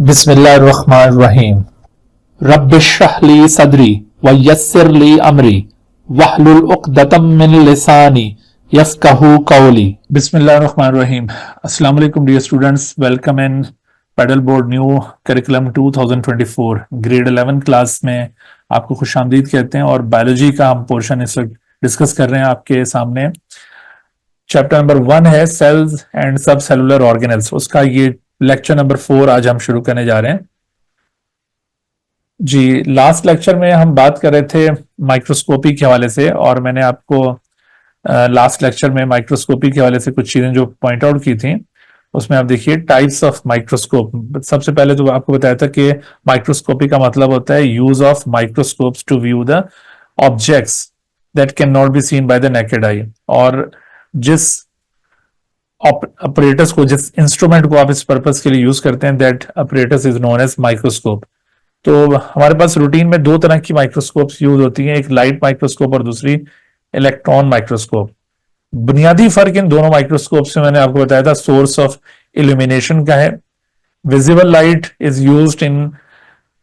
बिस्मिल्लाहिर्रहमानिर्रहीम। रब्बिश्रह ली सदरी व यस्सिर ली अमरी वहलुल उक़दतम मिन लिसानी यफ़क़हू क़ौली। बिस्मिल्लाहिर्रहमानिर्रहीम। अस्सलाम वालेकुम dear students, welcome in federal board new curriculum 2024 grade 11 class में आपको खुशामदीद कहते हैं। और बायोलॉजी का हम पोर्शन इस वक्त डिस्कस कर रहे हैं आपके सामने। चैप्टर नंबर 1 है सेल्स एंड सब सेलुलर ऑर्गेनेल्स, उसका ये लेक्चर नंबर 4 आज हम शुरू करने जा रहे हैं जी। लास्ट लेक्चर में हम बात कर रहे थे माइक्रोस्कोपी के हवाले से, और मैंने आपको लास्ट लेक्चर में माइक्रोस्कोपी के हवाले से कुछ चीजें जो पॉइंट आउट की थी, उसमें आप देखिए टाइप्स ऑफ माइक्रोस्कोप। सबसे पहले तो आपको बताया था कि माइक्रोस्कोपी का मतलब होता है use of microscopes to view the objects that can not be seen by the naked eye. और जिस ऑपरेटर्स को, जिस इंस्ट्रूमेंट को आप इस पर्पस के लिए यूज करते हैं, that operators is known as microscope. तो हमारे पास रूटीन में दो तरह की माइक्रोस्कोप्स यूज होती हैं, एक लाइट माइक्रोस्कोप और दूसरी इलेक्ट्रॉन माइक्रोस्कोप। बुनियादी फर्क इन दोनों माइक्रोस्कोप से मैंने आपको बताया था सोर्स ऑफ इल्यूमिनेशन का है। Visible light is used in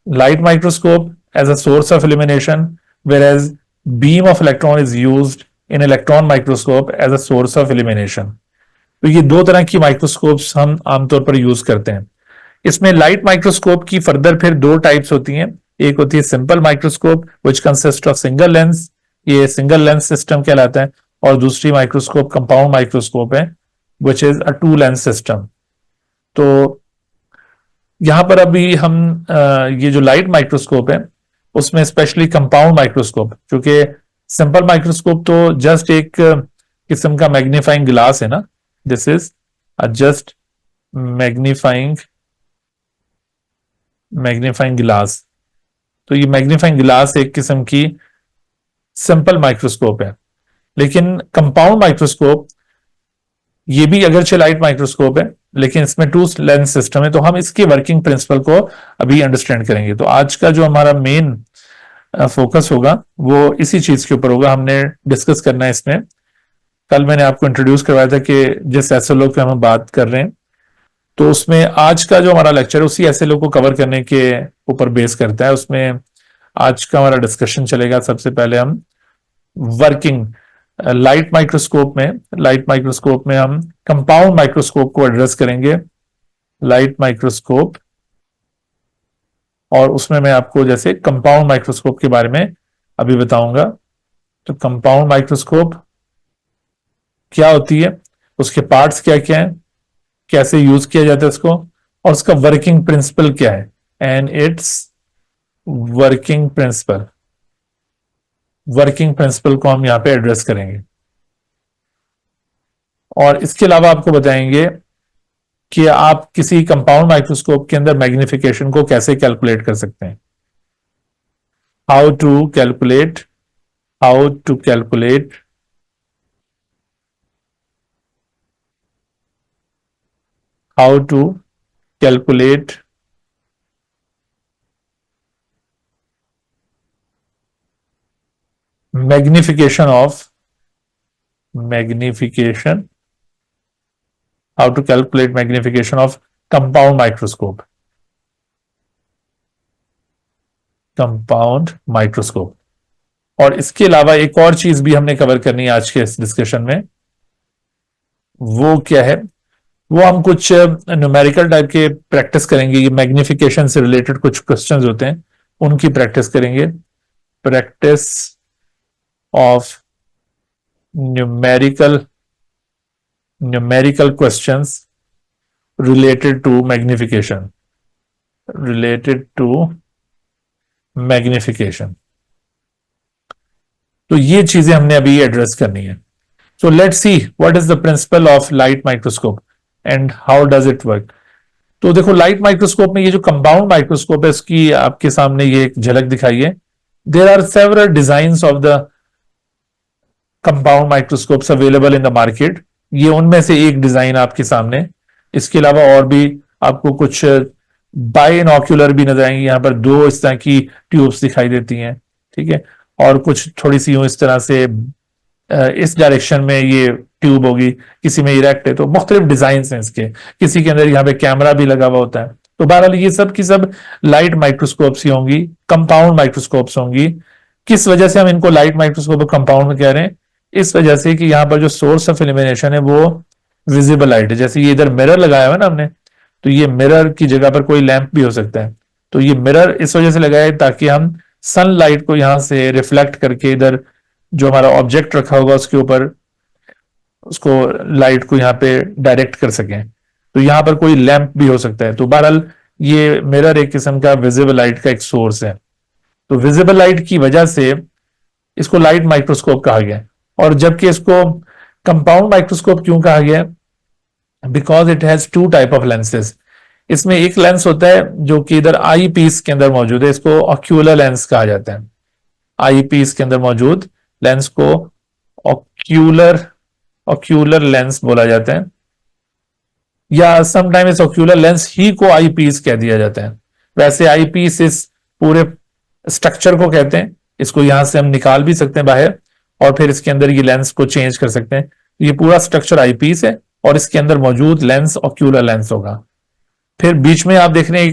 light microscope as a source of illumination, whereas beam of electron is used in electron microscope as a source of illumination। तो ये दो तरह की माइक्रोस्कोप्स हम आमतौर पर यूज करते हैं। इसमें लाइट माइक्रोस्कोप की फर्दर फिर दो टाइप्स होती हैं। एक होती है simple microscope which consist of single lens, ये सिंगल लेंस सिस्टम कहलाता है। और दूसरी माइक्रोस्कोप कंपाउंड माइक्रोस्कोप है which is a two lens system. तो यहां पर अभी हम ये जो लाइट माइक्रोस्कोप है उसमें स्पेशली कंपाउंड माइक्रोस्कोप, क्योंकि सिंपल माइक्रोस्कोप तो जस्ट एक किस्म का मैग्नीफाइंग ग्लास है ना, this is a just magnifying glass. तो ये मैग्नीफाइंग ग्लास एक किस्म की सिंपल माइक्रोस्कोप है। लेकिन कंपाउंड माइक्रोस्कोप ये भी अगरचे लाइट माइक्रोस्कोप है, लेकिन इसमें टू लेंस सिस्टम है। तो हम इसके वर्किंग प्रिंसिपल को अभी अंडरस्टैंड करेंगे। तो आज का जो हमारा मेन फोकस होगा वो इसी चीज के ऊपर होगा। हमने डिस्कस करना है इसमें। कल मैंने आपको इंट्रोड्यूस करवाया था कि जिस एसएलओ की हम बात कर रहे हैं, तो उसमें आज का जो हमारा लेक्चर है उसी एसएलओ को कवर करने के ऊपर बेस करता है। उसमें आज का हमारा डिस्कशन चलेगा। सबसे पहले हम वर्किंग लाइट माइक्रोस्कोप में हम कंपाउंड माइक्रोस्कोप को एड्रेस करेंगे, लाइट माइक्रोस्कोप। और उसमें मैं आपको जैसे कंपाउंड माइक्रोस्कोप के बारे में अभी बताऊंगा। तो कंपाउंड माइक्रोस्कोप क्या होती है, उसके पार्ट्स क्या क्या हैं, कैसे यूज किया जाता है उसको, और उसका वर्किंग प्रिंसिपल क्या है, एंड इट्स वर्किंग प्रिंसिपल को हम यहां पे एड्रेस करेंगे। और इसके अलावा आपको बताएंगे कि आप किसी कंपाउंड माइक्रोस्कोप के अंदर मैग्निफिकेशन को कैसे कैलकुलेट कर सकते हैं। How to calculate magnification of compound microscope। और इसके अलावा एक और चीज भी हमने कवर करनी है आज के इस डिस्कशन में। वो क्या है, वो हम कुछ न्यूमेरिकल टाइप के प्रैक्टिस करेंगे। ये मैग्निफिकेशन से रिलेटेड कुछ क्वेश्चंस होते हैं, उनकी प्रैक्टिस करेंगे। Practice of numerical questions related to magnification. तो ये चीजें हमने अभी एड्रेस करनी है। So let's see what is the principle of light microscope and how does it work. तो देखो, लाइट माइक्रोस्कोप में ये जो कंपाउंड माइक्रोस्कोप है उसकी आपके सामने ये एक झलक दिखाई है। There are several designs of the compound microscopes available in the market. ये उनमें से एक डिजाइन आपके सामने। इसके अलावा और भी आपको कुछ बाइनोक्यूलर भी नजर आएंगे। यहां पर दो इस तरह की ट्यूब्स दिखाई देती हैं, ठीक है। और कुछ थोड़ी सी इस तरह से इस डायरेक्शन में ये ट्यूब होगी, किसी में इरेक्ट है। तो मुख्तलिफ डिजाइन हैं इसके। किसी के अंदर यहाँ पे कैमरा भी लगा हुआ होता है। तो बहरहाल ये सब की सब लाइट माइक्रोस्कोप्स ही होंगी, कंपाउंड माइक्रोस्कोप्स होंगी। किस वजह से हम इनको लाइट माइक्रोस्कोप और कंपाउंड में कह रहे हैं? इस वजह से कि यहां पर जो सोर्स ऑफ इल्यूमिनेशन है वो विजिबल लाइट है। जैसे ये इधर मिरर लगाया हुआ है ना हमने, तो ये मिरर की जगह पर कोई लैंप भी हो सकता है। तो ये मिरर इस वजह से लगाया है ताकि हम सनलाइट को यहां से रिफ्लेक्ट करके इधर जो हमारा ऑब्जेक्ट रखा होगा उसके ऊपर उसको लाइट को यहाँ पे डायरेक्ट कर सकें। तो यहां पर कोई लैंप भी हो सकता है। तो बहरहाल ये मिरर एक किस्म का विजिबल लाइट का एक सोर्स है। तो विजिबल लाइट की वजह से इसको लाइट माइक्रोस्कोप कहा गया। और जबकि इसको कंपाउंड माइक्रोस्कोप क्यों कहा गया? Because it has two type of lenses. इसमें एक लेंस होता है जो कि इधर आई पीस के अंदर मौजूद है, इसको ऑक्यूलर लेंस कहा जाता है। आई पीस के अंदर मौजूद लेंस को ऑक्यूलर ऑक्यूलर लेंस बोला जाता है, या समटाइम इस ऑक्यूलर लेंस ही को आई पीस कह दिया जाता है। वैसे आई पीस इस पूरे स्ट्रक्चर को कहते हैं। इसको यहां से हम निकाल भी सकते हैं बाहर और फिर इसके अंदर ये लेंस को चेंज कर सकते हैं। ये पूरा स्ट्रक्चर आई पीस है और इसके अंदर मौजूद लेंस ऑक्यूलर लेंस होगा। फिर बीच में आप देख रहे हैं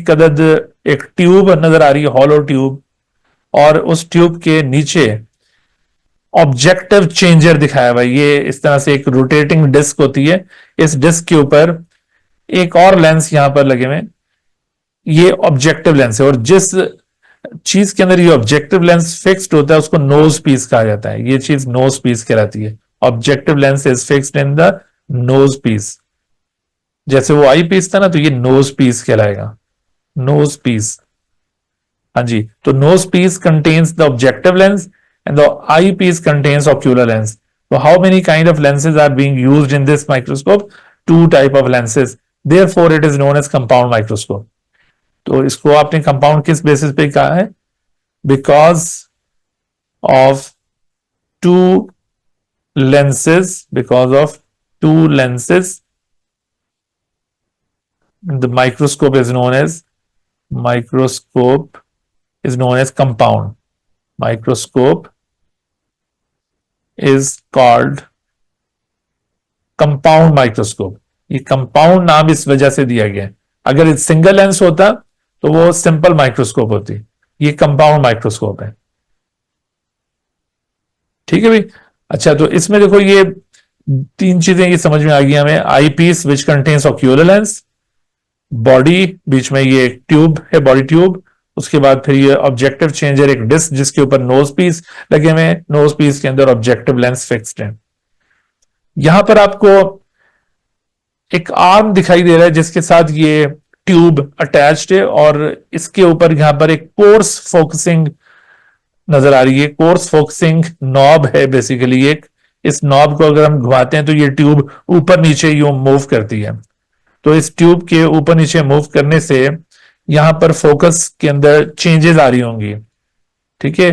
एक ट्यूब नजर आ रही है, हॉलो ट्यूब, और उस ट्यूब के नीचे ऑब्जेक्टिव चेंजर दिखाया हुआ है। ये इस तरह से एक रोटेटिंग डिस्क होती है, इस डिस्क के ऊपर एक और लेंस यहां पर लगे हुए, ये ऑब्जेक्टिव लेंस है। और जिस चीज के अंदर ये ऑब्जेक्टिव लेंस फिक्स्ड होता है उसको नोज पीस कहा जाता है। ये चीज नोज पीस कहलाती है। Objective lens is fixed in the nosepiece. जैसे वो आई पीस था ना, तो ये नोज पीस कहलाएगा, नोज पीस। हाँ जी, तो nosepiece contains the objective lens and the eyepiece contains ocular lens. So how many kind of lenses are being used in this microscope? Two type of lenses. Therefore, it is known as compound microscope. तो इसको आपने compound किस basis पे कहा है? Because of two lenses, because of two lenses, the microscope is known as compound. Microscope is called compound microscope. ये compound नाम इस वजह से दिया गया। अगर सिंगल लेंस होता तो वो सिंपल माइक्रोस्कोप होती, ये कंपाउंड माइक्रोस्कोप है। ठीक है भाई। अच्छा, तो इसमें देखो ये तीन चीजें ये समझ में आ गई हमें। Eyepiece which contains ocular lens, body, बीच में ये ट्यूब है, बॉडी ट्यूब, उसके बाद फिर ये ऑब्जेक्टिव चेंजर, एक डिस्क जिसके ऊपर नोज पीस लगे हुए, नोज पीस के अंदर ऑब्जेक्टिव लेंस फिक्स्ड है। यहां पर आपको एक आर्म दिखाई दे रहा है जिसके साथ ये ट्यूब अटैच्ड है और इसके ऊपर यहां पर एक कोर्स फोकसिंग नजर आ रही है। कोर्स फोकसिंग नॉब है बेसिकली एक। इस नॉब को अगर हम घुमाते हैं तो ये ट्यूब ऊपर नीचे यूं मूव करती है। तो इस ट्यूब के ऊपर नीचे मूव करने से यहां पर फोकस के अंदर चेंजेस आ रही होंगी। ठीक है,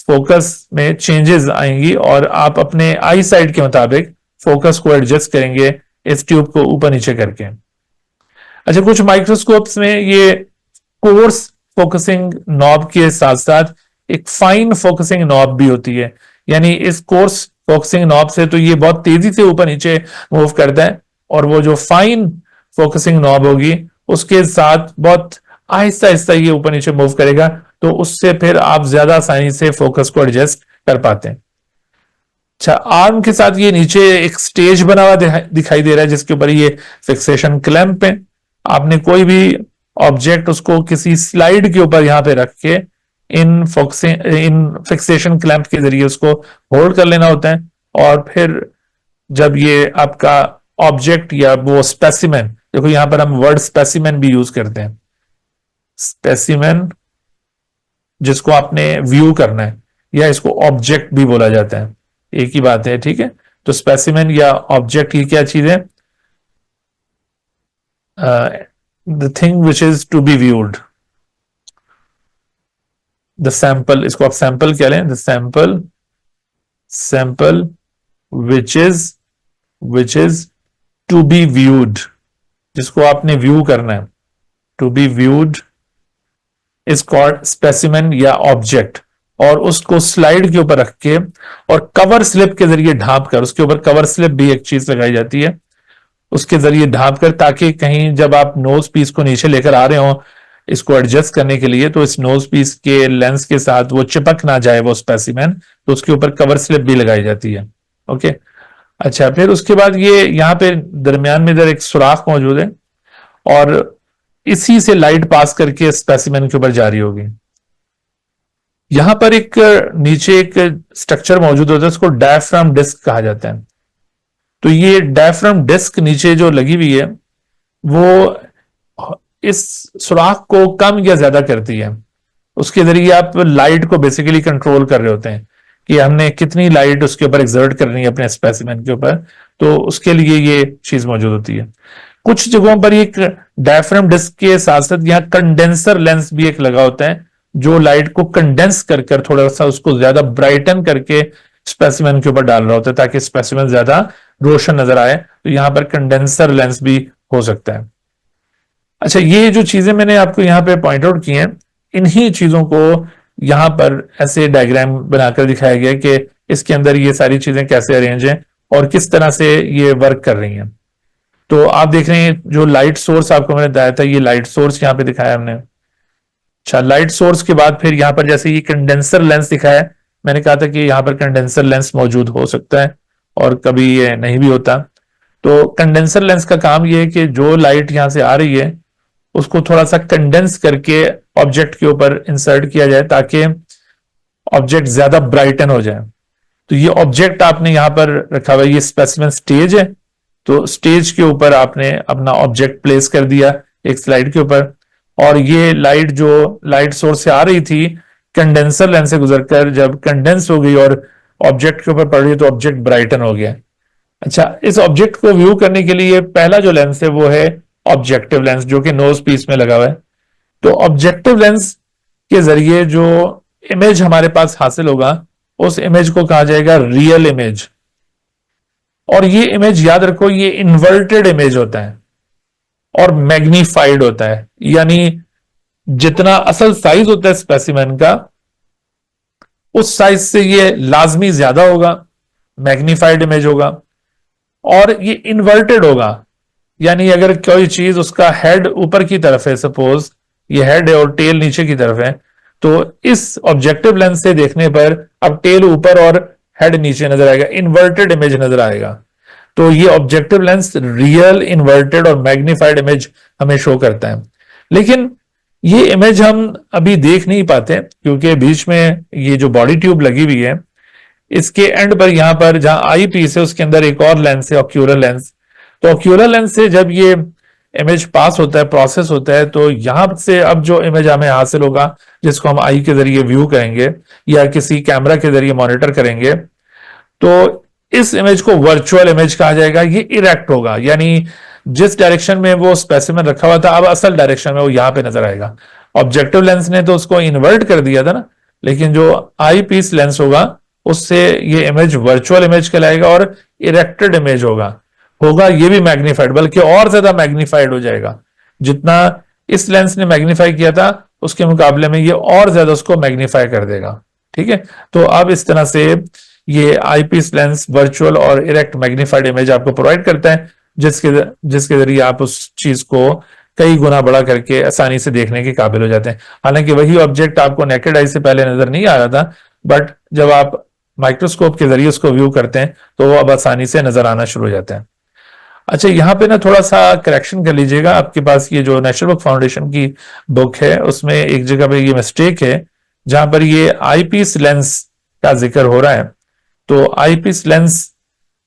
फोकस में चेंजेस आएंगी और आप अपने आई साइड के मुताबिक फोकस को एडजस्ट करेंगे इस ट्यूब को ऊपर नीचे करके। अच्छा, कुछ माइक्रोस्कोप्स में ये कोर्स फोकसिंग नॉब के साथ साथ एक फाइन फोकसिंग नॉब भी होती है। यानी इस कोर्स फोकसिंग नॉब से तो ये बहुत तेजी से ऊपर नीचे मूव करता है और वो जो फाइन फोकसिंग नॉब होगी उसके साथ बहुत आहिस्ता आहिस्ता ये ऊपर नीचे मूव करेगा, तो उससे फिर आप ज्यादा आसानी से फोकस को एडजस्ट कर पाते हैं। अच्छा, आर्म के साथ ये नीचे एक स्टेज बना हुआ दिखाई दे रहा है जिसके ऊपर ये फिक्सेशन क्लैंप है। आपने कोई भी ऑब्जेक्ट उसको किसी स्लाइड के ऊपर यहां पे रख के इन फिक्सेशन क्लैंप के जरिए उसको होल्ड कर लेना होता है। और फिर जब ये आपका ऑब्जेक्ट या वो स्पेसिमेन, देखो यहां पर हम वर्ड स्पेसिमेन भी यूज करते हैं, स्पेसिमेन जिसको आपने व्यू करना है, या इसको ऑब्जेक्ट भी बोला जाता है, एक ही बात है। ठीक है, तो स्पेसिमेन या ऑब्जेक्ट ये क्या चीज है? The thing which is to be viewed, the sample, इसको आप सैंपल कह लें, the sample which is to be viewed, जिसको आपने व्यू करना है, to be viewed is called specimen या ऑब्जेक्ट। और उसको स्लाइड के ऊपर रख के और कवर स्लिप के जरिए ढांप कर, उसके ऊपर कवर स्लिप भी एक चीज लगाई जाती है, उसके जरिए ढांप कर, ताकि कहीं जब आप नोज पीस को नीचे लेकर आ रहे हो इसको एडजस्ट करने के लिए, तो इस नोज पीस के लेंस के साथ वो चिपक ना जाए वो स्पेसिमेन, तो उसके ऊपर कवर स्लिप भी लगाई जाती है। ओके, अच्छा, फिर उसके बाद ये यहाँ पे दरमियान में इधर एक सुराख मौजूद है और इसी से लाइट पास करके स्पेसिमेन के ऊपर जारी होगी। यहां पर एक नीचे एक स्ट्रक्चर मौजूद होता है, उसको डायफ्राम डिस्क कहा जाता है। तो ये डायफ्राम डिस्क नीचे जो लगी हुई है वो इस सुराख को कम या ज्यादा करती है। उसके जरिए आप लाइट को बेसिकली कंट्रोल कर रहे होते हैं कि हमने कितनी लाइट उसके ऊपर एक्सर्ट करनी है अपने स्पेसिमेन के ऊपर, तो उसके लिए ये चीज मौजूद होती है। कुछ जगहों पर एक डायफ्राम डिस्क के साथ साथ यहाँ कंडेंसर लेंस भी एक लगा होता है, जो लाइट को कंडेंस कर कर थोड़ा सा उसको ज्यादा ब्राइटन करके स्पेसिमेन के ऊपर डाल रहा होता है ताकि स्पेसिमेन ज्यादा रोशन नजर आए। तो यहां पर कंडेंसर लेंस भी हो सकता है। अच्छा, ये जो चीजें मैंने आपको यहाँ पे पॉइंट आउट की हैं, इन्हीं चीजों को यहां पर ऐसे डायग्राम बनाकर दिखाया गया कि इसके अंदर ये सारी चीजें कैसे अरेंज हैं और किस तरह से ये वर्क कर रही हैं। तो आप देख रहे हैं जो लाइट सोर्स आपको मैंने बताया था, ये लाइट सोर्स यहाँ पे दिखाया हमने। अच्छा, लाइट सोर्स के बाद फिर यहाँ पर जैसे ये कंडेंसर लेंस दिखाया, मैंने कहा था कि यहाँ पर कंडेंसर लेंस मौजूद हो सकता है और कभी ये नहीं भी होता। तो कंडेंसर लेंस का काम ये है कि जो लाइट यहां से आ रही है उसको थोड़ा सा कंडेंस करके ऑब्जेक्ट के ऊपर इंसर्ट किया जाए ताकि ऑब्जेक्ट ज्यादा ब्राइटन हो जाए। तो ये ऑब्जेक्ट आपने यहां पर रखा हुआ है, ये स्पेसिमेन स्टेज है। तो स्टेज के ऊपर आपने अपना ऑब्जेक्ट प्लेस कर दिया एक स्लाइड के ऊपर, और ये लाइट जो लाइट सोर्स से आ रही थी कंडेंसर लेंस से गुजरकर जब कंडेंस हो गई और ऑब्जेक्ट के ऊपर पड़ रही तो ऑब्जेक्ट ब्राइटन हो गया। अच्छा, इस ऑब्जेक्ट को व्यू करने के लिए पहला जो लेंस है वो है ऑब्जेक्टिव लेंस, जो कि नोज पीस में लगा हुआ है। तो ऑब्जेक्टिव लेंस के जरिए जो इमेज हमारे पास हासिल होगा उस इमेज को कहा जाएगा रियल इमेज। और ये इमेज याद रखो, ये इन्वर्टेड इमेज होता है और मैग्नीफाइड होता है, यानी जितना असल साइज होता है स्पेसिमेन का उस साइज से ये लाजमी ज्यादा होगा, मैग्नीफाइड इमेज होगा। और ये इन्वर्टेड होगा, यानी अगर कोई चीज उसका हेड ऊपर की तरफ है, सपोज ये हेड है और टेल नीचे की तरफ है, तो इस ऑब्जेक्टिव लेंस से देखने पर अब टेल ऊपर और हेड नीचे नजर आएगा, इन्वर्टेड इमेज नजर आएगा। तो ये ऑब्जेक्टिव लेंस रियल, इन्वर्टेड और मैग्नीफाइड इमेज हमें शो करता है। लेकिन ये इमेज हम अभी देख नहीं पाते क्योंकि बीच में ये जो बॉडी ट्यूब लगी हुई है इसके एंड पर यहां पर जहां आई पीस है उसके अंदर एक और लेंस है, ऑक्यूलर लेंस। तो ऑक्यूलर लेंस से जब ये इमेज पास होता है, प्रोसेस होता है, तो यहां से अब जो इमेज हमें हासिल होगा जिसको हम आई के जरिए व्यू करेंगे या किसी कैमरा के जरिए मॉनिटर करेंगे, तो इस इमेज को वर्चुअल इमेज कहा जाएगा। ये इरेक्ट होगा, यानी जिस डायरेक्शन में वो स्पेसिमेन रखा हुआ था अब असल डायरेक्शन में वो यहां पे नजर आएगा। ऑब्जेक्टिव लेंस ने तो उसको इन्वर्ट कर दिया था ना, लेकिन जो आई पीस लेंस होगा उससे ये इमेज वर्चुअल इमेज कहलाएगा और इरेक्टेड इमेज होगा ये भी मैग्नीफाइड, बल्कि और ज्यादा मैग्नीफाइड हो जाएगा। जितना इस लेंस ने मैग्नीफाई किया था उसके मुकाबले में ये और ज्यादा उसको मैग्नीफाई कर देगा। ठीक है, तो अब इस तरह से ये आईपीस लेंस वर्चुअल और इरेक्ट मैग्नीफाइड इमेज आपको प्रोवाइड करता है, जिसके जरिए आप उस चीज को कई गुना बड़ा करके आसानी से देखने के काबिल हो जाते हैं। हालांकि वही ऑब्जेक्ट आपको नेकेड आई से पहले नजर नहीं आ रहा था, बट जब आप माइक्रोस्कोप के जरिए उसको व्यू करते हैं तो वो अब आसानी से नजर आना शुरू हो जाता है। अच्छा, यहाँ पे ना थोड़ा सा करेक्शन कर लीजिएगा, आपके पास ये जो नेशनल बुक फाउंडेशन की बुक है उसमें एक जगह पे ये मिस्टेक है जहां पर ये आईपीस लेंस का जिक्र हो रहा है। तो आईपीस लेंस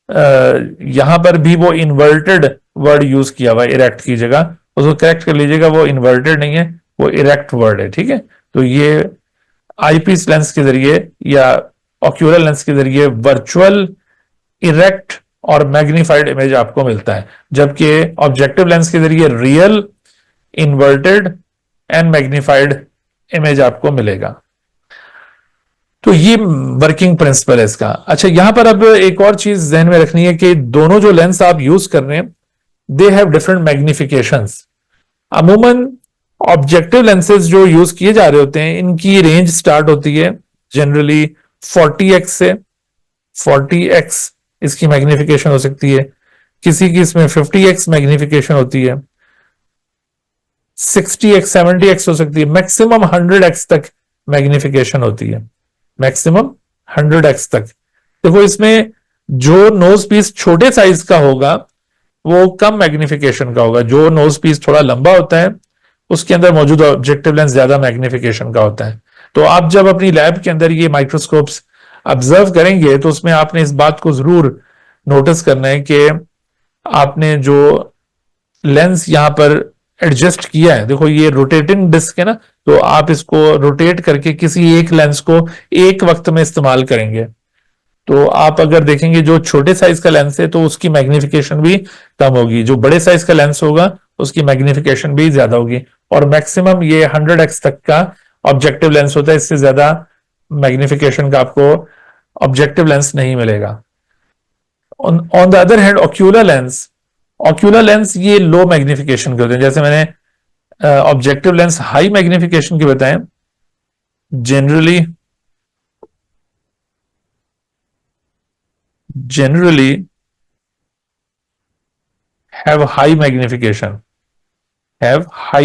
यहां पर भी वो इन्वर्टेड वर्ड यूज किया हुआ है इरेक्ट की जगह, उसको करेक्ट कर लीजिएगा, वो इन्वर्टेड नहीं है, वो इरेक्ट वर्ड है। ठीक है, तो ये आईपीस लेंस के जरिए या ऑक्यूलर लेंस के जरिए वर्चुअल, इरेक्ट और मैग्नीफाइड इमेज आपको मिलता है, जबकि ऑब्जेक्टिव लेंस के जरिए real, inverted and magnified image आपको मिलेगा। तो ये वर्किंग प्रिंसिपल है इसका। अच्छा, यहां पर अब एक और चीज ध्यान में रखनी है कि दोनों जो लेंस आप यूज कर रहे हैं दे हैव डिफरेंट मैग्निफिकेशंस। अमूमन ऑब्जेक्टिव लेंसेज जो यूज किए जा रहे होते हैं इनकी रेंज स्टार्ट होती है जनरली 40x से, 40x इसकी मैग्निफिकेशन हो सकती है। किसी की इसमें 50x मैग्निफिकेशन होती है, 60x 70x हो सकती है, मैक्सिमम 100x तक मैग्निफिकेशन होती है, मैक्सिमम 100x तक। देखो इसमें जो नोज पीस छोटे साइज का होगा वो कम मैग्निफिकेशन का होगा, जो नोज पीस थोड़ा लंबा होता है उसके अंदर मौजूद ऑब्जेक्टिव लेंस ज्यादा मैग्निफिकेशन का होता है। तो आप जब अपनी लैब के अंदर ये माइक्रोस्कोप्स ऑब्जर्व करेंगे तो उसमें आपने इस बात को जरूर नोटिस करना है कि आपने जो लेंस यहां पर एडजस्ट किया है, देखो ये रोटेटिंग डिस्क है ना, तो आप इसको रोटेट करके किसी एक लेंस को एक वक्त में इस्तेमाल करेंगे। तो आप अगर देखेंगे जो छोटे साइज का लेंस है तो उसकी मैग्निफिकेशन भी कम होगी, जो बड़े साइज का लेंस होगा उसकी मैग्निफिकेशन भी ज्यादा होगी, और मैक्सिमम ये 100x तक का ऑब्जेक्टिव लेंस होता है, इससे ज्यादा मैग्निफिकेशन का आपको ऑब्जेक्टिव लेंस नहीं मिलेगा। On the other hand ocular lens ये लो मैग्निफिकेशन के होते हैं, जैसे मैंने ऑब्जेक्टिव लेंस हाई मैग्निफिकेशन के बताए, generally have high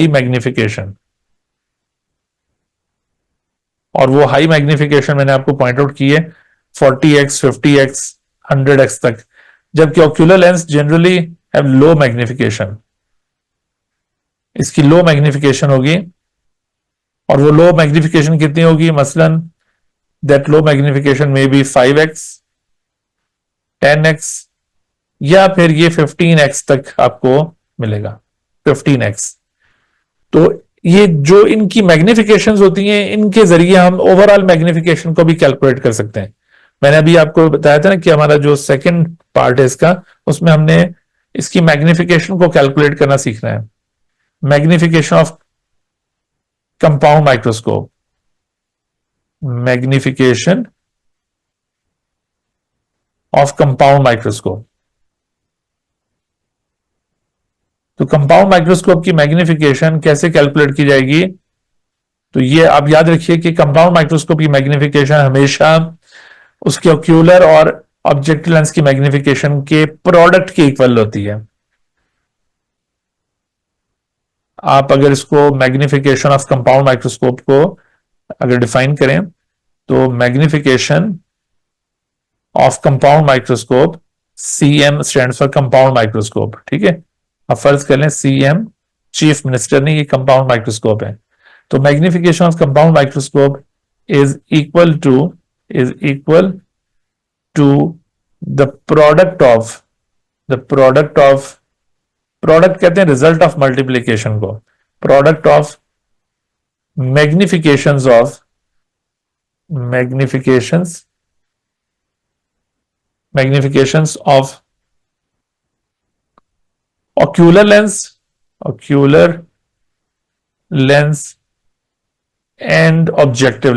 magnification, और वो हाई मैग्निफिकेशन मैंने आपको पॉइंट आउट की है 40x 50x 100x तक, जबकि ocular lens generally have low magnification, इसकी लो मैग्निफिकेशन होगी। और वो लो मैग्निफिकेशन कितनी होगी, मसलन दैट लो मैग्निफिकेशन में बी 5x 10x या फिर ये 15x तक आपको मिलेगा, 15x। तो ये जो इनकी मैग्निफिकेशंस होती हैं इनके जरिए हम ओवरऑल मैग्निफिकेशन को भी कैलकुलेट कर सकते हैं। मैंने अभी आपको बताया था ना कि हमारा जो सेकंड पार्ट है इसका, उसमें हमने इसकी मैग्निफिकेशन को कैलकुलेट करना सीखना है। Magnification of compound microscope, magnification of compound microscope. तो कंपाउंड माइक्रोस्कोप की मैग्निफिकेशन कैसे कैलकुलेट की जाएगी, तो ये आप याद रखिए कि कंपाउंड माइक्रोस्कोप की मैग्निफिकेशन हमेशा उसके ऑक्यूलर और ऑब्जेक्टिव लेंस की मैग्निफिकेशन के प्रोडक्ट की इक्वल होती है। आप अगर इसको मैग्निफिकेशन ऑफ कंपाउंड माइक्रोस्कोप को अगर डिफाइन करें तो magnification of compound microscope, CM stands for compound microscope, ठीक है। अब फर्ज कर लें सीएम चीफ मिनिस्टर ने ये कंपाउंड माइक्रोस्कोप है, तो magnification of compound microscope is equal to the product of product कहते हैं रिजल्ट ऑफ मल्टीप्लीकेशन को, product of magnifications of ocular lens and objective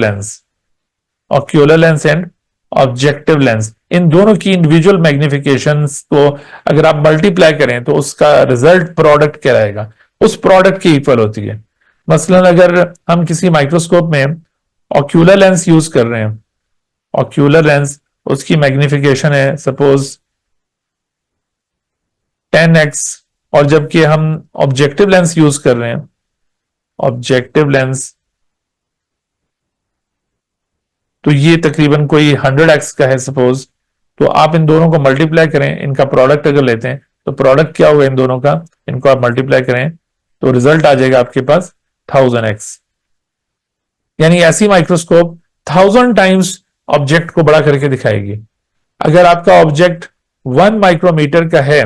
lens, इन दोनों की इंडिविजुअल मैग्निफिकेशंस को अगर आप मल्टीप्लाई करें तो उसका रिजल्ट प्रोडक्ट क्या रहेगा, उस प्रोडक्ट की इक्वल होती है। मसलन अगर हम किसी माइक्रोस्कोप में ऑक्यूलर लेंस यूज कर रहे हैं, ऑक्यूलर लेंस उसकी मैग्निफिकेशन है सपोज 10x, और जबकि हम ऑब्जेक्टिव लेंस यूज कर रहे हैं, ऑब्जेक्टिव लेंस तो ये तकरीबन कोई 100x का है सपोज, तो आप इन दोनों को मल्टीप्लाई करें, इनका प्रोडक्ट अगर लेते हैं तो प्रोडक्ट क्या होगा इन दोनों का, इनको आप मल्टीप्लाई करें तो रिजल्ट आ जाएगा आपके पास 1000x। यानी ऐसी माइक्रोस्कोप 1000 टाइम्स ऑब्जेक्ट को बड़ा करके दिखाएगी। अगर आपका ऑब्जेक्ट 1 माइक्रोमीटर का है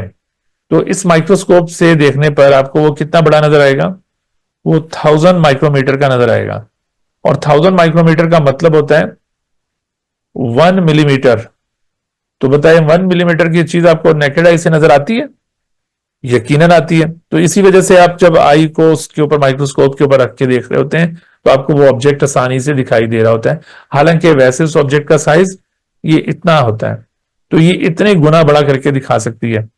तो इस माइक्रोस्कोप से देखने पर आपको वो कितना बड़ा नजर आएगा, वो 1000 माइक्रोमीटर का नजर आएगा। और 1000 माइक्रोमीटर का मतलब होता है 1 मिलीमीटर। तो बताइए 1 मिलीमीटर की चीज आपको नेकेड आई से नजर आती है, यकीनन आती है। तो इसी वजह से आप जब आई को उसके ऊपर माइक्रोस्कोप के ऊपर रख के देख रहे होते हैं तो आपको वो ऑब्जेक्ट आसानी से दिखाई दे रहा होता है, हालांकि वैसे उस ऑब्जेक्ट का साइज ये इतना होता है, तो ये इतने गुना बड़ा करके दिखा सकती है।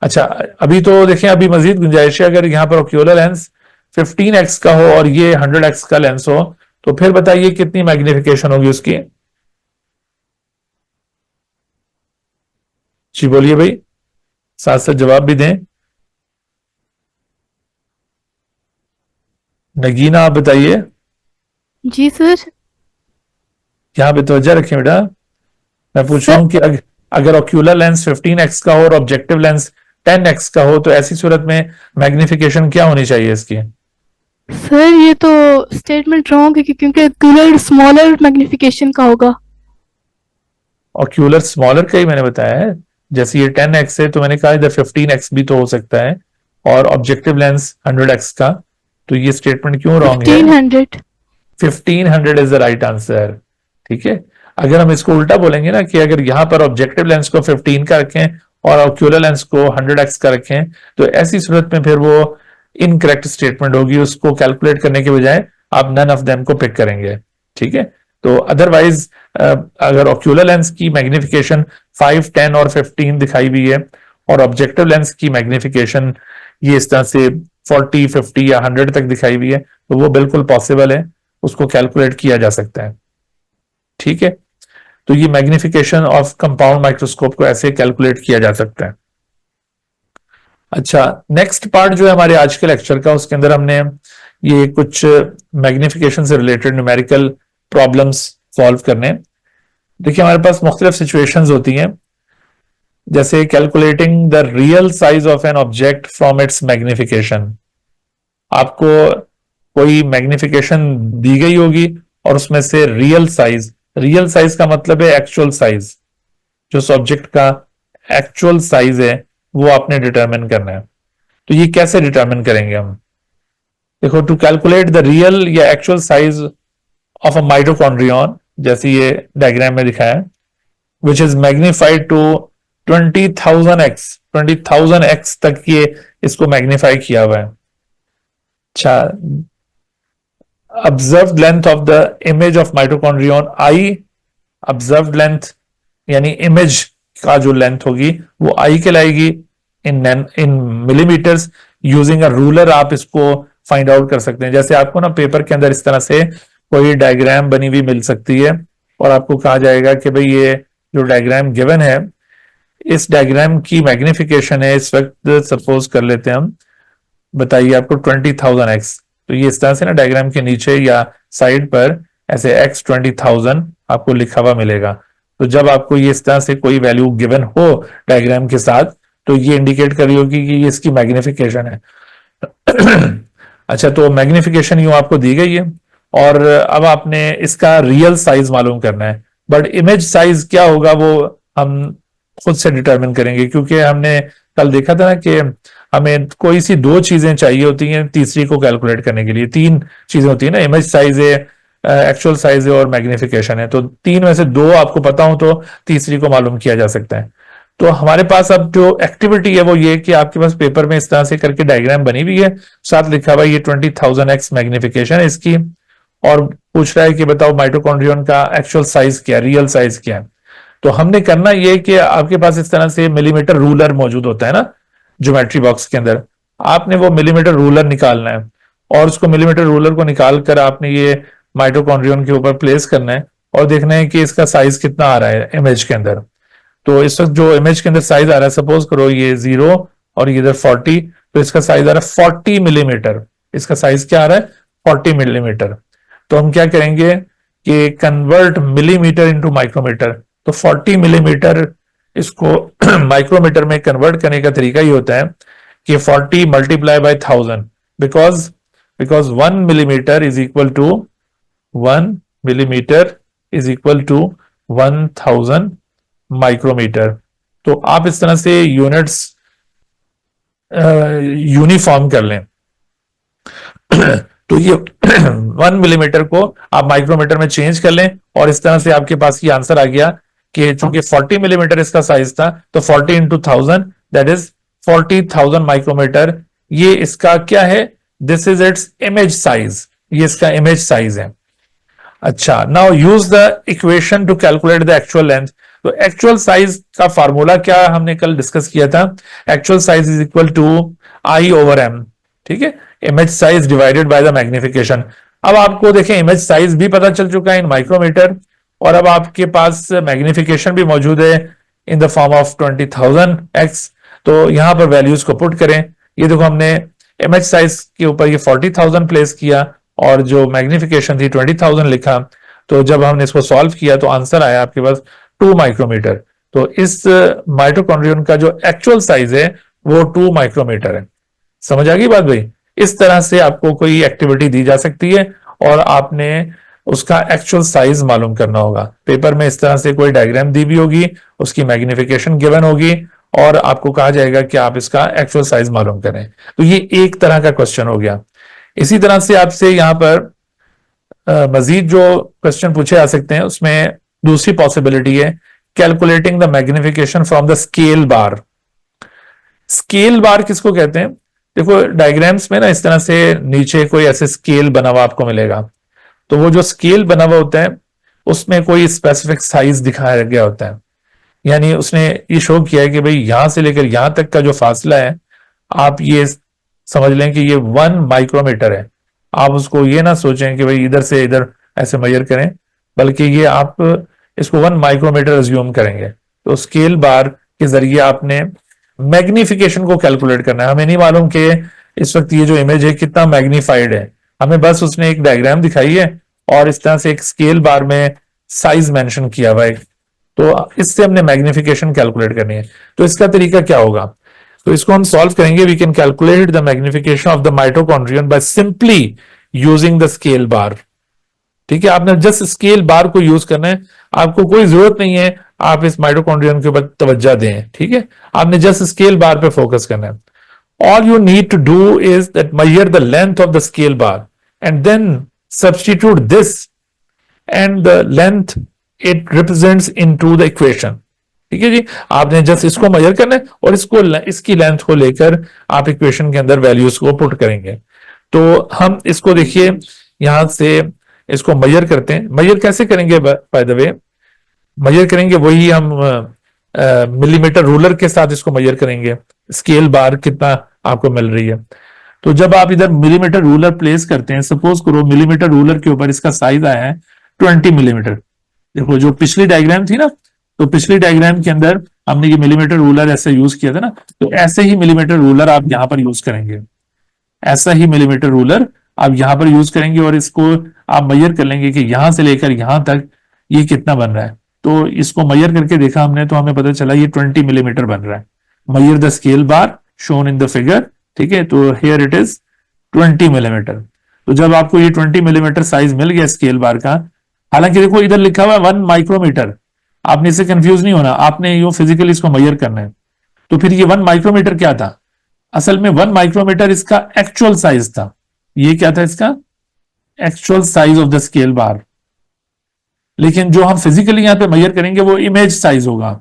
अच्छा अभी तो देखें, अभी मजीद गुंजाइश है, अगर यहां पर ऑक्यूलर लेंस 15x का हो और ये 100x का लेंस हो तो फिर बताइए कितनी मैग्निफिकेशन होगी उसकी, जी बोलिए भाई। साथ साथ जवाब भी दें। नगीना आप बताइए। जी सर। यहाँ पे तवज्जो रखें बेटा। मैं पूछ रहा सर हूं कि अगर ऑक्यूलर लेंस 15x का हो और ऑब्जेक्टिव लेंस 10x का हो तो ऐसी सूरत में मैग्निफिकेशन क्या होनी चाहिए इसकी? सर ये तो स्टेटमेंट रॉन्ग है क्योंकि कलर स्मॉलर मैग्निफिकेशन का होगा। ऑक्यूलर स्मॉलर का ही मैंने बताया है। जैसे ये 10x है तो मैंने कहा इधर 15x भी तो हो सकता है, और ऑब्जेक्टिव लेंस 100x का। तो ये स्टेटमेंट क्यों रॉन्ग है? 1500। 1500 इज द राइट आंसर। ठीक है। अगर हम इसको उल्टा बोलेंगे ना कि अगर यहां पर ऑब्जेक्टिव लेंस को 15 का रखें और ऑक्यूलर लेंस को 100x का रखें तो ऐसी सूरत में फिर वो इनकरेक्ट स्टेटमेंट होगी। उसको कैलकुलेट करने के बजाय आप नन ऑफ देम को पिक करेंगे। ठीक है। तो अदरवाइज अगर ऑक्यूलर लेंस की मैग्निफिकेशन 5, 10 और 15 दिखाई हुई है और ऑब्जेक्टिव लेंस की मैग्निफिकेशन ये इस तरह से 40, 50 या 100 तक दिखाई हुई है तो वो बिल्कुल पॉसिबल है, उसको कैलकुलेट किया जा सकता है। ठीक है। तो ये मैग्निफिकेशन ऑफ कंपाउंड माइक्रोस्कोप को ऐसे कैलकुलेट किया जा सकता है। अच्छा, नेक्स्ट पार्ट जो है हमारे आज के लेक्चर का, उसके अंदर हमने ये कुछ मैग्निफिकेशन से रिलेटेड न्यूमेरिकल प्रॉब्लम्स सॉल्व करने। देखिए हमारे पास मुख्तलिफ सिचुएशंस होती हैं, जैसे calculating the real size of an object from its magnification. आपको कोई मैग्निफिकेशन दी गई होगी और उसमें से रियल साइज का मतलब है एक्चुअल साइज, जो सब्जेक्ट का एक्चुअल साइज है वो आपने डिटरमिन करना है। तो ये कैसे डिटरमिन करेंगे हम? देखो, टू कैलकुलेट द रियल या actual size of a mitochondrion, जैसे ये डायग्राम में दिखाया है, which is magnified to 20,000x तक ये इसको मैग्नीफाई किया हुआ है। अच्छा, observe length of the image of mitochondrion I. Observe length यानी इमेज का जो लेंथ होगी वो आई कहलाएगी इन मिलीमीटर्स। यूजिंग अ रूलर आप इसको फाइंड आउट कर सकते हैं। जैसे आपको ना पेपर के अंदर इस तरह से कोई डायग्राम बनी हुई मिल सकती है और आपको कहा जाएगा कि भाई ये जो डायग्राम गिवन है इस डायग्राम की मैग्निफिकेशन है इस वक्त, सपोज कर लेते हैं हम, बताइए आपको 20,000x। तो ये इस तरह से ना डायग्राम के नीचे या साइड पर ऐसे x 20,000 आपको लिखा हुआ मिलेगा। तो जब आपको ये इस तरह से कोई वैल्यू गिवन हो डायग्राम के साथ तो ये इंडिकेट कर रही होगी कि ये इसकी मैग्निफिकेशन है। अच्छा, तो मैग्निफिकेशन यूं आपको दी गई है और अब आपने इसका रियल साइज मालूम करना है, बट इमेज साइज क्या होगा वो हम खुद से डिटरमिन करेंगे, क्योंकि हमने कल देखा था ना कि हमें कोई सी दो चीजें चाहिए होती हैं तीसरी को कैलकुलेट करने के लिए। तीन चीजें होती है ना, इमेज साइज है, एक्चुअल साइज है और मैग्निफिकेशन है। तो तीन में से दो आपको पता हो तो तीसरी को मालूम किया जा सकता है। तो हमारे पास अब जो एक्टिविटी है वो ये कि आपके पास पेपर में इस तरह से करके डायग्राम बनी हुई है, साथ लिखा हुआ ये 20,000x मैग्निफिकेशन है इसकी, और पूछ रहा है कि बताओ माइटोकॉन्ड्रियन का एक्चुअल साइज क्या है, रियल साइज क्या है। तो हमने करना ये कि आपके पास इस तरह से मिलीमीटर रूलर मौजूद होता है ना ज्योमेट्री बॉक्स के अंदर, आपने वो मिलीमीटर रूलर निकालना है और उसको मिलीमीटर रूलर को निकाल कर आपने ये माइटोकॉन्ड्रियन के ऊपर प्लेस करना है और देखना है कि इसका साइज कितना आ रहा है इमेज के अंदर। तो इस वक्त जो इमेज के अंदर साइज आ रहा है, सपोज करो ये 0 और ये इधर 40, तो इसका साइज आ रहा है 40 मिलीमीटर। इसका साइज क्या आ रहा है? 40 मिलीमीटर। तो हम क्या करेंगे कि कन्वर्ट मिलीमीटर इंटू माइक्रोमीटर। तो 40 मिलीमीटर इसको माइक्रोमीटर में कन्वर्ट करने का तरीका ही होता है कि 40 multiply by 1000, because because 1 millimetre is equal to 1000 micrometre. तो आप इस तरह से यूनिट्स यूनिफॉर्म कर लें। तो ये 1 मिलीमीटर को आप माइक्रोमीटर में चेंज कर लें और इस तरह से आपके पास ये आंसर आ गया कि चूंकि 40 मिलीमीटर इसका साइज था तो 40 इंटू 1000 दैट इज 40,000 माइक्रोमीटर। ये इसका क्या है? This is its image size. ये इसका इमेज साइज है। अच्छा, now use the equation to calculate the actual length. तो एक्चुअल साइज का फार्मूला क्या हमने कल डिस्कस किया था? Actual size is equal to I over M. ठीक है, image size divided by the magnification. अब आपको देखें इमेज साइज भी पता चल चुका है इन माइक्रोमीटर, और अब आपके पास मैग्निफिकेशन भी मौजूद है in the form of 20,000x। तो यहां पर वैल्यूज को पुट करें। ये देखो हमने इमेज साइज के ऊपर ये 40,000 प्लेस किया और जो मैग्निफिकेशन थी 20,000 लिखा। तो जब हमने इसको सॉल्व किया तो आंसर आया आपके पास 2 माइक्रोमीटर। तो इस माइटोकॉन्ड्रियन का जो एक्चुअल साइज है वो 2 माइक्रोमीटर है। समझ आ गई बात भाई? इस तरह से आपको कोई एक्टिविटी दी जा सकती है और आपने उसका एक्चुअल साइज मालूम करना होगा। पेपर में इस तरह से कोई डायग्राम दी भी होगी, उसकी मैग्निफिकेशन गिवन होगी और आपको कहा जाएगा कि आप इसका एक्चुअल साइज मालूम करें। तो ये एक तरह का क्वेश्चन हो गया। इसी तरह से आपसे यहां पर मजीद जो क्वेश्चन पूछे जा सकते हैं उसमें दूसरी पॉसिबिलिटी है calculating the magnification from the scale bar. Scale bar किसको कहते हैं? देखो डायग्राम्स में ना इस तरह से नीचे कोई ऐसे स्केल बना हुआ आपको मिलेगा। तो वो जो स्केल बना हुआ होता है उसमें कोई स्पेसिफिक साइज दिखाया गया होता है, यानी उसने ये शो किया है कि भाई यहां से लेकर यहां तक का जो फासला है आप ये समझ लें कि ये 1 माइक्रोमीटर है। आप उसको ये ना सोचें कि भाई इधर से इधर ऐसे मेजर करें, बल्कि ये आप इसको 1 माइक्रोमीटर अज्यूम करेंगे। तो स्केल बार के जरिए आपने मैग्निफिकेशन को कैलकुलेट करना है। हमें नहीं मालूम कि इस वक्त ये जो इमेज है कितना मैग्नीफाइड है, हमें बस उसने एक डायग्राम दिखाई है और इस तरह से एक स्केल बार में साइज मेंशन किया हुआ है, तो इससे हमने मैग्निफिकेशन कैलकुलेट करनी है। तो इसका तरीका क्या होगा? तो इसको हम सॉल्व करेंगे। We can calculate the magnification of the mitochondrion by simply using the scale bar. ठीक है, आपने जस्ट स्केल बार को यूज करना है, आपको कोई जरूरत नहीं है आप इस माइटोकॉन्ड्रियन के ऊपर तवज्जो दें। ठीक है, आपने जस्ट स्केल बार पे फोकस करना है। All you need to do is that measure the length of the scale bar and then substitute this and the length it represents into the equation. ठीक है जी, आपने जस्ट इसको मेजर करना है और इसको इसकी लेंथ को लेकर आप इक्वेशन के अंदर वैल्यूज को पुट करेंगे। तो हम इसको देखिए यहां से इसको मेजर करते हैं। मेजर कैसे करेंगे? बाय द वे मेजर करेंगे वही हम मिलीमीटर रूलर के साथ इसको मेजर करेंगे। स्केल बार कितना आपको मिल रही है, तो जब आप इधर मिलीमीटर रूलर प्लेस करते हैं, सपोज करो मिलीमीटर रूलर के ऊपर इसका साइज आया है 20 मिलीमीटर। देखो जो पिछली डायग्राम थी ना, तो पिछली डायग्राम के अंदर हमने ये मिलीमीटर रूलर ऐसे यूज किया था ना, तो ऐसे ही मिलीमीटर रूलर आप यहां पर यूज करेंगे। ऐसा ही मिलीमीटर रूलर आप यहां पर यूज करेंगे और इसको आप मेजर कर लेंगे कि यहां से लेकर यहां तक ये कितना बन रहा है। तो इसको मेजर करके देखा हमने तो हमें पता चला ये 20 मिलीमीटर बन रहा है। Measure the scale bar shown in the figure. ठीक है, तो हियर इट इज 20 मिलीमीटर। तो जब आपको ये 20 मिलीमीटर साइज मिल गया स्केल बार का, हालांकि देखो इधर लिखा हुआ है 1 माइक्रोमीटर, आपने इससे कंफ्यूज नहीं होना, आपने यो फिजिकली इसको मेजर करना है। तो फिर ये 1 माइक्रोमीटर क्या था? असल में 1 माइक्रोमीटर इसका एक्चुअल साइज था। ये क्या था? इसका actual size of the scale bar. लेकिन जो हम फिजिकली यहां पे मेजर करेंगे वो इमेज साइज होगा।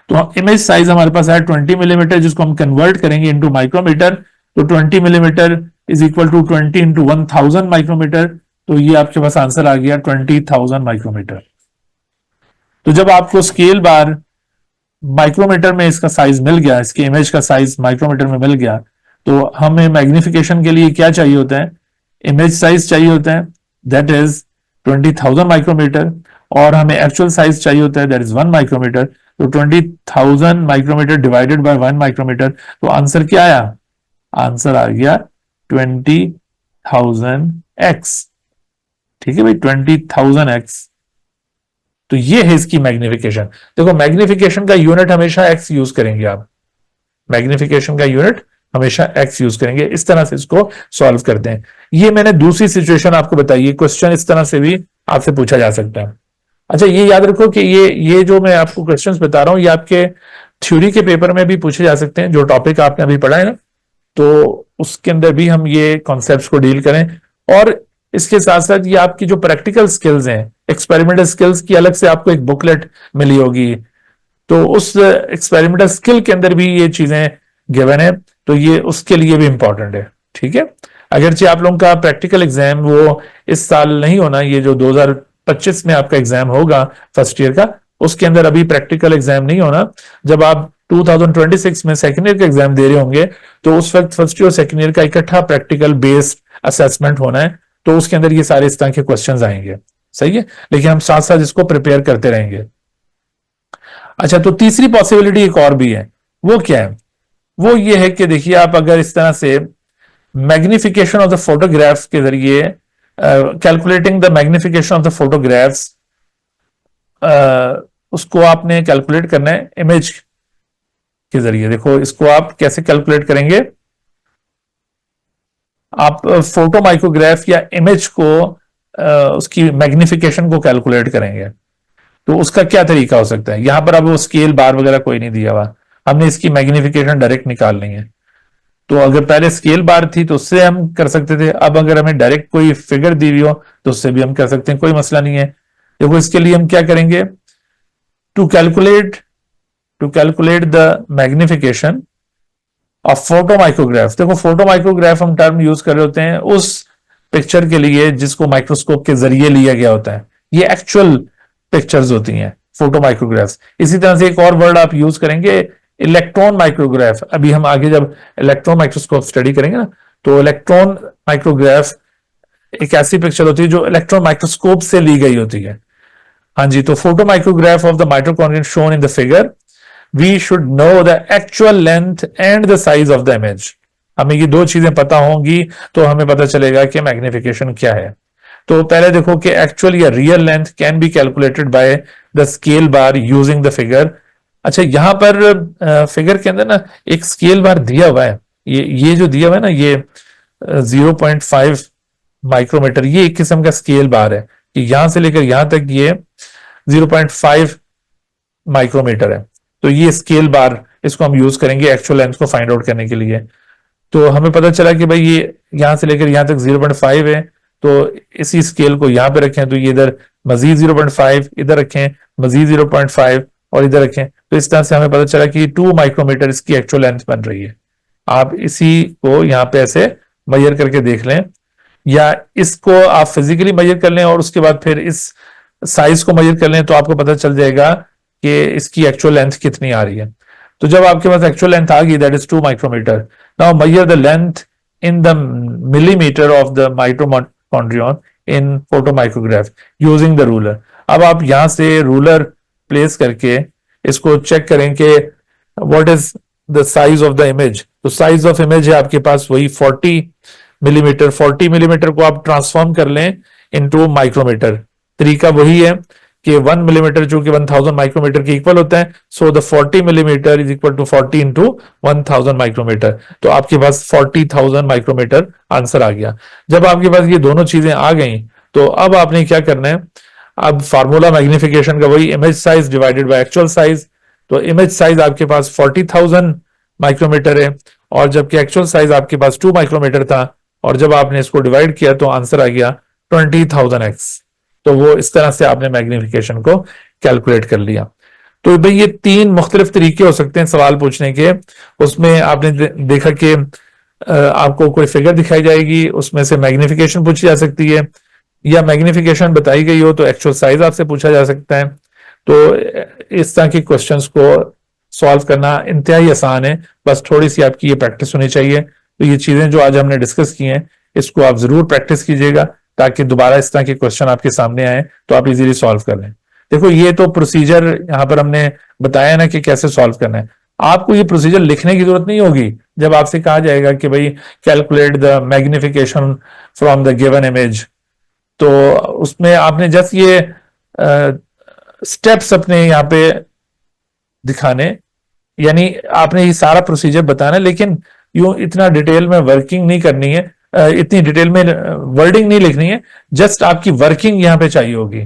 तो इमेज साइज हमारे पास है 20 मिलीमीटर, जिसको हम कन्वर्ट करेंगे इनटू माइक्रोमीटर। तो 20 millimetre is equal to 20 into 1000 micrometre. तो ये आपके पास आंसर आ गया 20,000 माइक्रोमीटर। तो जब आपको स्केल बार माइक्रोमीटर में इसका साइज मिल गया, इसके इमेज का साइज माइक्रोमीटर में मिल गया, तो हमें मैग्निफिकेशन के लिए क्या चाहिए होता है? इमेज साइज चाहिए होता है, दैट इज 20,000 माइक्रोमीटर, और हमें एक्चुअल साइज चाहिए होता है, दैट इज 1 माइक्रोमीटर। तो 20,000 माइक्रोमीटर डिवाइडेड बाय 1 माइक्रोमीटर, तो आंसर क्या आया? आंसर आ गया 20,000x। ठीक है भाई, 20,000x। तो ये है इसकी मैग्निफिकेशन। देखो मैग्निफिकेशन का यूनिट हमेशा x यूज करेंगे आप, मैग्निफिकेशन का यूनिट हमेशा x यूज करेंगे। इस तरह से इसको सॉल्व करते हैं। ये मैंने दूसरी सिचुएशन आपको बताई है, क्वेश्चन इस तरह से भी आपसे पूछा जा सकता है। अच्छा ये याद रखो कि ये जो मैं आपको क्वेश्चंस बता रहा हूं ये आपके थ्योरी के पेपर में भी पूछे जा सकते हैं। जो टॉपिक आपने अभी पढ़ा है ना, तो उसके अंदर भी हम ये कॉन्सेप्ट्स को डील करें। और इसके साथ साथ ये आपकी जो प्रैक्टिकल स्किल्स हैं, एक्सपेरिमेंटल स्किल्स की अलग से आपको एक बुकलेट मिली होगी, तो उस एक्सपेरिमेंटल स्किल के अंदर भी ये चीजें गिवन है, तो ये उसके लिए भी इंपॉर्टेंट है। ठीक है, अगरचे आप लोगों का प्रैक्टिकल एग्जाम वो इस साल नहीं होना, ये जो 2025 में आपका एग्जाम होगा फर्स्ट ईयर का, उसके अंदर अभी प्रैक्टिकल एग्जाम नहीं होना। जब आप 2026 में सेकेंड ईयर का एग्जाम दे रहे होंगे तो उस वक्त फर्स्ट ईयर और सेकेंड ईयर का इकट्ठा प्रैक्टिकल बेस्ड असेसमेंट होना है, तो उसके अंदर ये सारे इस तरह के क्वेश्चंस आएंगे। सही है, लेकिन हम साथ साथ इसको प्रिपेयर करते रहेंगे। अच्छा, तो तीसरी पॉसिबिलिटी एक और भी है, वो क्या है? वो ये है कि देखिए आप अगर इस तरह से मैग्निफिकेशन ऑफ द फोटोग्राफ्स के जरिए, calculating the magnification of the photographs, उसको आपने कैलकुलेट करना है इमेज के जरिए। देखो इसको आप कैसे कैलकुलेट करेंगे, आप फोटो माइक्रोग्राफ या इमेज को उसकी मैग्निफिकेशन को कैलकुलेट करेंगे। तो उसका क्या तरीका हो सकता है, यहां पर अब वो स्केल बार वगैरह कोई नहीं दिया हुआ, हमने इसकी मैग्निफिकेशन डायरेक्ट निकालनी है। तो अगर पहले स्केल बार थी तो उससे हम कर सकते थे, अब अगर हमें डायरेक्ट कोई फिगर दी हुई हो तो उससे भी हम कर सकते हैं, कोई मसला नहीं है। देखो इसके लिए हम क्या करेंगे, to calculate to calculate the magnification of photomicrograph. देखो फोटो माइक्रोग्राफ हम टर्म यूज कर रहे होते हैं उस पिक्चर के लिए जिसको माइक्रोस्कोप के जरिए लिया गया होता है, ये एक्चुअल पिक्चर्स होती हैं फोटो माइक्रोग्राफ। इसी तरह से एक और वर्ड आप यूज करेंगे, इलेक्ट्रॉन माइक्रोग्राफ। अभी हम आगे जब इलेक्ट्रॉन माइक्रोस्कोप स्टडी करेंगे ना, तो इलेक्ट्रॉन माइक्रोग्राफ एक ऐसी पिक्चर होती है जो इलेक्ट्रॉन माइक्रोस्कोप से ली गई होती है। हाँ जी, तो photomicrograph of the mitochondria shown in the figure, we should know the actual length and the size of the image. हमें ये दो चीजें पता होंगी तो हमें पता चलेगा कि मैग्निफिकेशन क्या है। तो पहले देखो कि एक्चुअल या real length can be calculated by the scale bar using the figure. अच्छा यहां पर फिगर के अंदर ना एक स्केल बार दिया हुआ है, ये जो दिया हुआ है ना, ये 0.5 माइक्रोमीटर, ये एक किस्म का स्केल बार है कि यहां से लेकर यहां तक ये 0.5 माइक्रोमीटर है। तो ये स्केल बार, इसको हम यूज करेंगे एक्चुअल लेंथ को फाइंड आउट करने के लिए। तो हमें पता चला कि भाई ये यहां से लेकर यहां तक 0.5 है, तो इसी स्केल को यहां पे रखें तो ये इधर मजीद 0.5, इधर रखें मजीद 0.5 और इधर रखें, तो इस तरह से हमें पता चला कि 2 माइक्रोमीटर इसकी एक्चुअल लेंथ बन रही है। आप इसी को यहां पे ऐसे मेजर करके देख लें, या इसको आप फिजिकली मेजर कर लें और उसके बाद फिर इस साइज को मेजर कर लें, तो आपको पता चल जाएगा कि इसकी एक्चुअल लेंथ कितनी आ रही है। तो जब आपके पास एक्चुअल लेंथ आ गई, that is 2 micrometre, now measure the length in the millimetre of the mitochondrion in photomicrograph using the ruler. अब आप यहां से रूलर प्लेस करके इसको चेक करें कि what is the size of the image. तो साइज ऑफ इमेज है आपके पास वही 40 मिलीमीटर। 40 मिलीमीटर को आप ट्रांसफॉर्म कर लें इनटू माइक्रोमीटर। तरीका वही है कि 1 मिलीमीटर जो कि 1000 माइक्रोमीटर के इक्वल होता है, so the 40 millimetre is equal to 40 into 1000 micrometre. तो आपके पास 40,000 माइक्रोमीटर आंसर आ गया। जब आपके पास ये दोनों चीजें आ गई तो अब आपने क्या करना है, अब फार्मूला मैग्निफिकेशन का वही, image size divided by actual size. तो इमेज साइज आपके पास 40,000 माइक्रोमीटर है और जबकि एक्चुअल साइज आपके पास 2 माइक्रोमीटर था, और जब आपने इसको डिवाइड किया तो आंसर आ गया 20,000x। तो वो इस तरह से आपने मैग्निफिकेशन को कैलकुलेट कर लिया। तो भाई ये 3 मुख्तलिफ तरीके हो सकते हैं सवाल पूछने के। उसमें आपने देखा कि आपको कोई फिगर दिखाई जाएगी, उसमें से मैग्निफिकेशन पूछी जा सकती है, या मैग्निफिकेशन बताई गई हो तो एक्चुअल साइज आपसे पूछा जा सकता है। तो इस तरह के क्वेश्चंस को सॉल्व करना इंतहाई आसान है, बस थोड़ी सी आपकी ये प्रैक्टिस होनी चाहिए। तो ये चीजें जो आज हमने डिस्कस की हैं, इसको आप जरूर प्रैक्टिस कीजिएगा ताकि दोबारा इस तरह के क्वेश्चन आपके सामने आए तो आप इजीली सॉल्व कर लें। देखो ये तो प्रोसीजर यहां पर हमने बताया ना कि कैसे सॉल्व करना है। आपको ये प्रोसीजर लिखने की जरूरत नहीं होगी। जब आपसे कहा जाएगा कि भाई calculate the magnification from the given image, तो उसमें आपने जस्ट ये स्टेप्स अपने यहाँ पे दिखाने, यानी आपने ये सारा प्रोसीजर बताना, लेकिन यूं इतना डिटेल में वर्किंग नहीं करनी है, इतनी डिटेल में वर्डिंग नहीं लिखनी है। जस्ट आपकी वर्किंग यहां पे चाहिए होगी।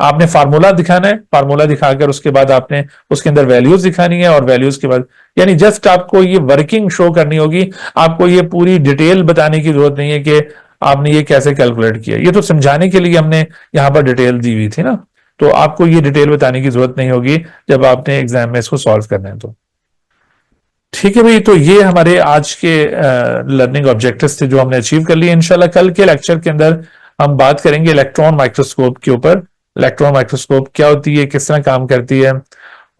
आपने फार्मूला दिखाना है, फार्मूला दिखाकर उसके बाद आपने उसके अंदर वैल्यूज दिखानी है, और वैल्यूज के बाद यानी जस्ट आपको ये वर्किंग शो करनी होगी। आपको ये पूरी डिटेल बताने की जरूरत नहीं है कि आपने ये कैसे कैलकुलेट किया। ये तो समझाने के लिए हमने यहां पर डिटेल दी हुई थी ना, तो आपको ये डिटेल बताने की जरूरत नहीं होगी जब आपने एग्जाम में इसको सॉल्व करना है। तो ठीक है भाई, तो ये हमारे आज के लर्निंग ऑब्जेक्टिव्स थे जो हमने अचीव कर लिए। इंशाल्लाह कल के लेक्चर के अंदर हम बात करेंगे इलेक्ट्रॉन माइक्रोस्कोप के ऊपर। इलेक्ट्रॉन माइक्रोस्कोप क्या होती है, किस तरह काम करती है,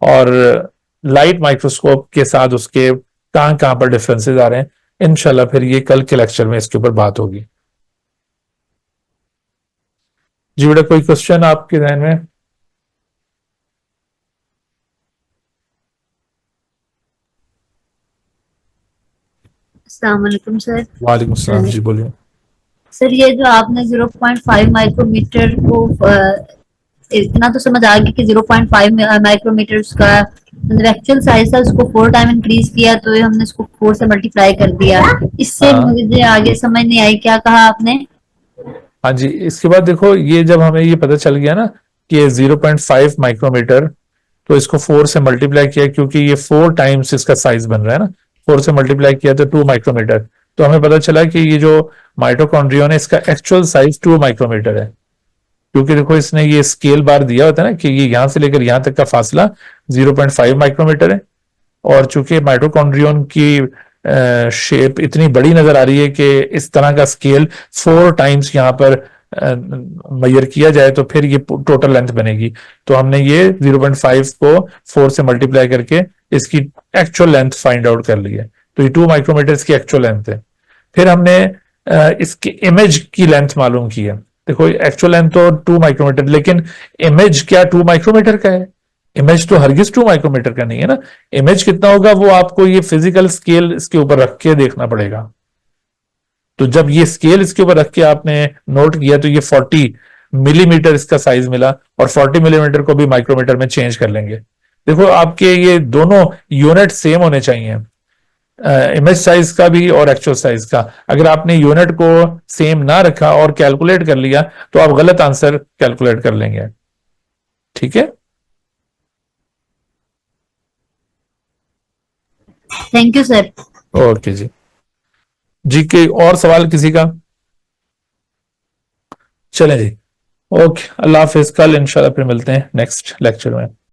और लाइट माइक्रोस्कोप के साथ उसके कहां कहां पर डिफरेंसेस आ रहे हैं। इंशाल्लाह फिर ये कल के लेक्चर में इसके ऊपर बात होगी। जी बेटा, कोई क्वेश्चन आपके ध्यान में? अस्सलाम वालेकुम सर। वालेकुम सलाम जी, बोलिए। सर ये जो आपने 0.5 माइक्रोमीटर को इतना तो समझ आ गया कि 0.5 माइक्रोमीटर उसका मतलब एक्चुअल साइज था, उसको 4 टाइम इंक्रीज किया तो ये हमने इसको 4 से मल्टीप्लाई कर दिया। इससे हाँ मुझे आगे समझ नहीं आई, क्या कहा आपने? हाँ जी, इसके बाद देखो, ये जब हमें ये पता चल गया ना कि 0.5 माइक्रोमीटर, तो इसको 4 से मल्टीप्लाई किया, क्योंकि ये 4 टाइम्स इसका साइज बन रहा है ना, 4 से मल्टीप्लाई किया तो 2 माइक्रोमीटर। तो हमें पता चला कि ये जो माइटोकॉन्ड्रियन है इसका एक्चुअल साइज 2 माइक्रोमीटर है, क्योंकि देखो इसने ये स्केल बार दिया होता है ना कि ये यहां से लेकर यहां तक का फासला 0.5 माइक्रोमीटर है। और चूंकि माइटोकॉन्ड्रियन की शेप इतनी बड़ी नजर आ रही है कि इस तरह का स्केल 4 टाइम्स यहाँ पर मेजर किया जाए तो फिर ये टोटल लेंथ बनेगी। तो हमने ये 0.5 को 4 से मल्टीप्लाई करके इसकी एक्चुअल लेंथ फाइंड आउट कर ली है। तो ये 2 माइक्रोमीटर की एक्चुअल लेंथ है। फिर हमने इसकी इमेज की लेंथ मालूम की है। देखो एक्चुअल लेंथ तो 2 माइक्रोमीटर, लेकिन इमेज क्या 2 माइक्रोमीटर का है? इमेज तो हरगिज 2 माइक्रोमीटर का नहीं है ना। इमेज कितना होगा वो आपको ये फिजिकल स्केल इसके ऊपर रख के देखना पड़ेगा। तो जब ये स्केल इसके ऊपर रख के आपने नोट किया तो ये 40 मिलीमीटर इसका साइज मिला, और 40 मिलीमीटर को भी माइक्रोमीटर में चेंज कर लेंगे। देखो आपके ये दोनों यूनिट सेम होने चाहिए, इमेज साइज का भी और एक्चुअल साइज का। अगर आपने यूनिट को सेम ना रखा और कैलकुलेट कर लिया तो आप गलत आंसर कैलकुलेट कर लेंगे। ठीक है। Thank you sir. ओके जी। जी के और सवाल किसी का? चलें जी। ओके, अल्लाह हाफिज। कल इंशाल्लाह फिर मिलते हैं नेक्स्ट लेक्चर में।